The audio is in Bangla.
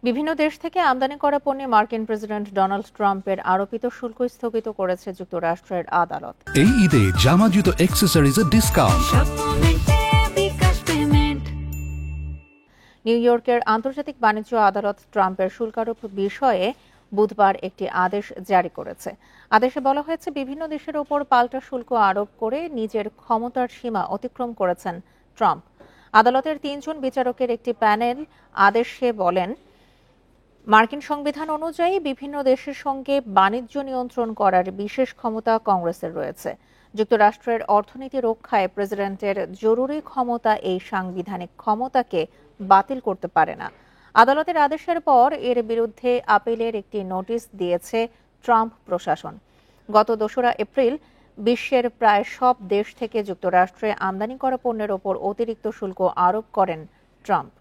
বিভিন্ন দেশ থেকে আমদানি করা পণ্যে মার্কিন প্রেসিডেন্ট ডোনাল্ড ট্রাম্পের আরোপিত শুল্ক স্থগিত করেছে যুক্তরাষ্ট্রের আদালত। এই ঈদে জামা জুতো অ্যাক্সেসরিজের ডিসকাউন্ট। নিউ ইয়র্কের আন্তর্জাতিক বাণিজ্য আদালত ট্রাম্পের শুল্কারোপ বিষয়ে বুধবার একটি আদেশ জারি করেছে। আদেশে বলা হয়েছে, বিভিন্ন দেশের ওপর পাল্টা শুল্ক আরোপ করে নিজের ক্ষমতার সীমা অতিক্রম করেছেন ট্রাম্প। আদালতের ৩ জন বিচারকের একটি প্যানেল আদেশে বলেন, মার্কিন সংবিধান অনুযায়ী বিভিন্ন দেশের সঙ্গে বাণিজ্য নিয়ন্ত্রণ করার বিশেষ ক্ষমতা কংগ্রেসের রয়েছে। যুক্তরাষ্ট্রের অর্থনীতি রক্ষায় প্রেসিডেন্টের জরুরি ক্ষমতা এই সাংবিধানিক ক্ষমতাকে বাতিল করতে পারে না। আদালতের আদেশের পর এর বিরুদ্ধে আপিলের একটি নোটিশ দিয়েছে ট্রাম্প প্রশাসন। গত ২রা এপ্রিল বিশ্বের প্রায় সব দেশ থেকে যুক্তরাষ্ট্রে আমদানি করা পণ্যের ওপর অতিরিক্ত শুল্ক আরোপ করেন ট্রাম্প।